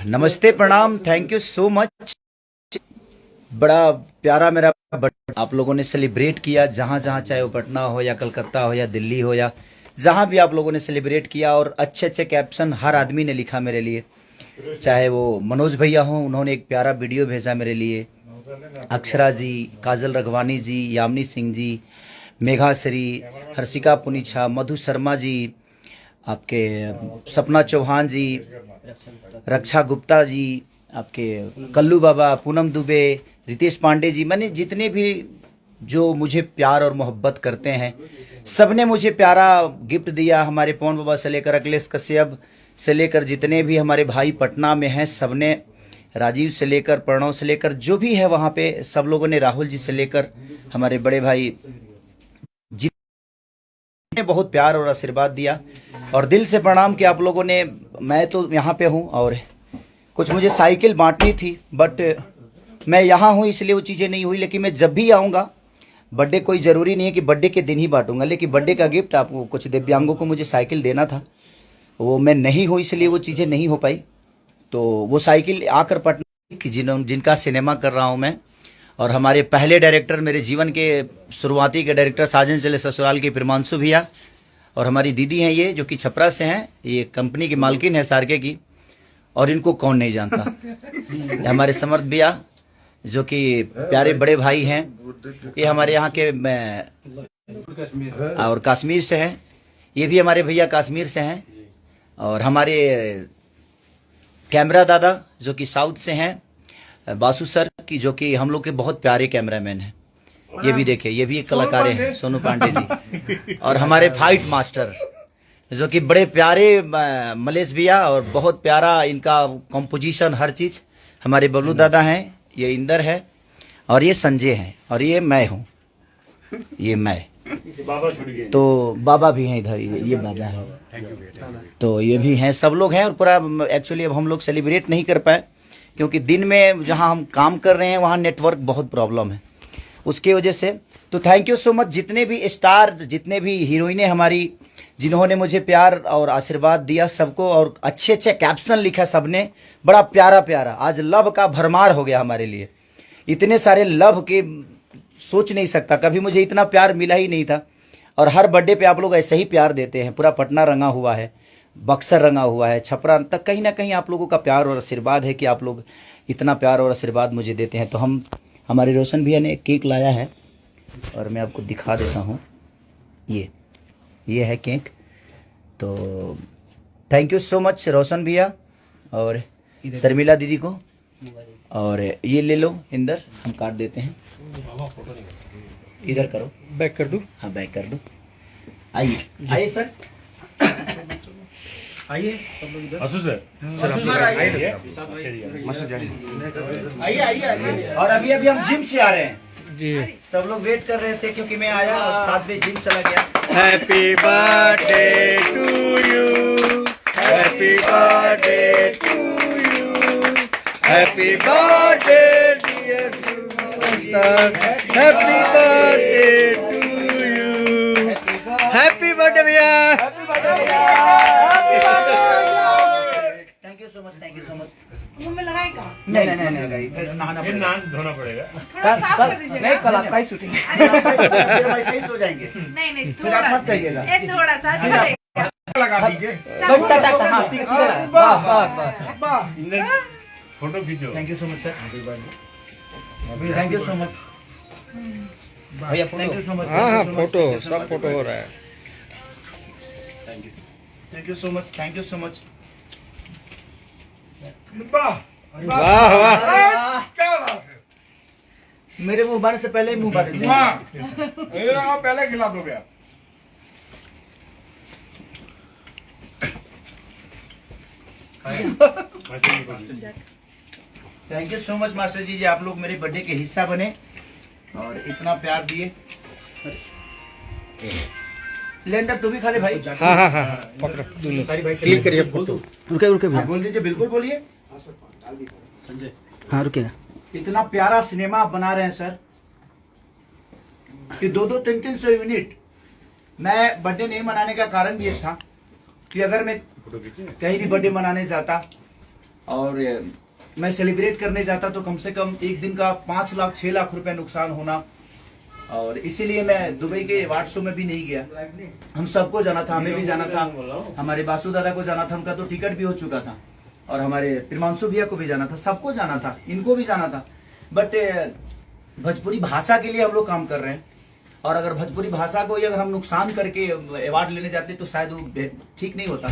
नमस्ते, प्रणाम, thank you so much. बड़ा प्यारा मेरा बर्थडे आप लोगों ने सेलिब्रेट किया, जहाँ जहाँ, चाहे वो पटना हो या कलकत्ता हो या दिल्ली हो या जहाँ भी आप लोगों ने सेलिब्रेट किया। और अच्छे अच्छे कैप्शन हर आदमी ने लिखा मेरे लिए, चाहे वो मनोज भैया हों, उन्होंने एक प्यारा वीडियो भेजा मेरे लिए, अक्षरा जी, काजल रघवानी जी, यामिनी सिंह जी, मेघा श्री, हर्षिका पुनीछा, मधु शर्मा जी, आपके सपना चौहान जी, रक्षा गुप्ता जी, आपके कल्लू बाबा, पूनम दुबे, रितेश पांडे जी, मैंने जितने भी जो मुझे प्यार और मोहब्बत करते हैं, सब ने मुझे प्यारा गिफ्ट दिया। हमारे पवन बाबा से लेकर अखिलेश कश्यप से लेकर जितने भी हमारे भाई पटना में हैं, सब ने, राजीव से लेकर प्रणव से लेकर जो भी है वहाँ पे, सब लोगों ने, राहुल जी से लेकर हमारे बड़े भाई ने बहुत प्यार और आशीर्वाद दिया। और दिल से प्रणाम कि आप लोगों ने, मैं तो यहाँ पे हूँ और कुछ मुझे साइकिल बांटनी थी, बट मैं यहाँ हूँ इसलिए वो चीज़ें नहीं हुई। लेकिन मैं जब भी आऊँगा, बर्थडे कोई ज़रूरी नहीं है कि बर्थडे के दिन ही बांटूंगा, लेकिन बर्थडे का गिफ्ट आपको, कुछ दिव्यांगों को मुझे साइकिल देना था, वो मैं नहीं हूँ इसलिए वो चीज़ें नहीं हो पाई। तो वो साइकिल आकर पटना की जिनका सिनेमा कर रहा हूँ मैं, और हमारे पहले डायरेक्टर, मेरे जीवन के शुरुआती के डायरेक्टर साजन चले ससुराल के प्रिमांशु भैया, और हमारी दीदी हैं ये, जो कि छपरा से हैं, ये कंपनी की मालकिन है सारके की, और इनको कौन नहीं जानता। हमारे समर्थ भैया, जो कि प्यारे बड़े भाई हैं, ये हमारे यहाँ के और कश्मीर से हैं, ये भी हमारे भैया कश्मीर से हैं। और हमारे कैमरा दादा जो कि साउथ से हैं, बासु सर की, जो कि हम लोग के बहुत प्यारे कैमरामैन हैं। ये भी देखिए, ये भी एक कलाकार हैं, सोनू पांडे जी। और हमारे फाइट मास्टर जो कि बड़े प्यारे मलेश भैया, और बहुत प्यारा इनका कॉम्पोजिशन, हर चीज़, हमारे बबलू दादा हैं, ये इंदर है, और ये संजय हैं, और ये मैं हूँ, ये मैं। तो बाबा भी हैं इधर, ये बाबा हैं, तो ये भी हैं, सब लोग हैं। और पूरा एक्चुअली अब हम लोग सेलिब्रेट नहीं कर पाए, क्योंकि दिन में जहाँ हम काम कर रहे हैं वहाँ नेटवर्क बहुत प्रॉब्लम है, उसकी वजह से। तो थैंक यू सो मच जितने भी स्टार, जितने भी हीरोइनें हमारी, जिन्होंने मुझे प्यार और आशीर्वाद दिया, सबको, और अच्छे अच्छे कैप्शन लिखा सबने, बड़ा प्यारा प्यारा। आज लव का भरमार हो गया हमारे लिए, इतने सारे लव के सोच नहीं सकता, कभी मुझे इतना प्यार मिला ही नहीं था। और हर बर्थडे पे आप लोग ऐसे ही प्यार देते हैं, पूरा पटना रंगा हुआ है, बक्सर रंगा हुआ है, छपरा तक, कहीं ना कहीं आप लोगों का प्यार और आशीर्वाद है कि आप लोग इतना प्यार और आशीर्वाद मुझे देते हैं। तो हम, हमारे रोशन भैया ने केक लाया है, और मैं आपको दिखा देता हूँ, ये है केक। तो थैंक यू सो मच रोशन भैया और शर्मिला दीदी को। और ये ले लो इंदर, हम काट देते हैं, इधर करो, बैक कर दूं? हाँ बैक कर दो। आइए आइए सर, आइए आइए। और अभी हम जिम से आ रहे हैं जी, सब लोग वेट कर रहे थे, क्योंकि मैं आया और साथ में जिम चला गया। Happy birthday to you, happy birthday to you, happy birthday dear superstar, happy birthday to you, happy birthday भैया, thank you so much, thank you so much. मुंह में लगाए का? नहीं, फिर नहाना पड़ेगा, धोना पड़ेगा। थोड़ा साफ कर दीजिएगा। नहीं, कल आपका ही शूटिंग है, वैसे ही सो जाएंगे, नहीं फिर आप मत कहिएगा। ये थोड़ा सा अच्छा रहेगा। लगा दीजिए। बस, फोटो खींचो। Thank you so much sir, thank you so much भैया, थैंक यू सो मच। हाँ, फोटो, सब फोटो हो रहा है। Thank you so much, thank you so much. वाह वाह, क्या बात है, मेरे मुंह बार से पहले ही मुंह बार पहले खिला दो गया। Thank you so much master ji, आप लोग मेरे बर्थडे के हिस्सा बने और इतना प्यार दिए। लेंडर तू भी खा ले भाई। हाँ हाँ हाँ, पकड़ो दोनों, क्लिक करिए फोटो। रुके बोल दीजिए, बिल्कुल बोलिए संजय। हाँ रुकेगा। इतना प्यारा सिनेमा आप बना रहे हैं सर, कि 200-300 यूनिट। मैं बर्थडे नहीं मनाने का कारण भी ये था कि अगर मैं कहीं भी बर्थडे मनाने जाता और मैं सेलिब्रेट करने जाता तो कम से कम एक दिन का 5 लाख 6 लाख रुपए नुकसान होना, और इसीलिए मैं दुबई के अवार्ड शो में भी नहीं गया। हम सबको जाना था, हमें भी जाना था, हमारे बासु दादा को जाना था, उनका तो टिकट भी हो चुका था, और हमारे प्रिमांशु भैया को भी जाना था, सबको जाना था, इनको भी जाना था। बट भोजपुरी भाषा के लिए हम लोग काम कर रहे हैं, और अगर भोजपुरी भाषा को ही अगर हम नुकसान करके अवार्ड लेने जाते तो शायद वो ठीक नहीं होता।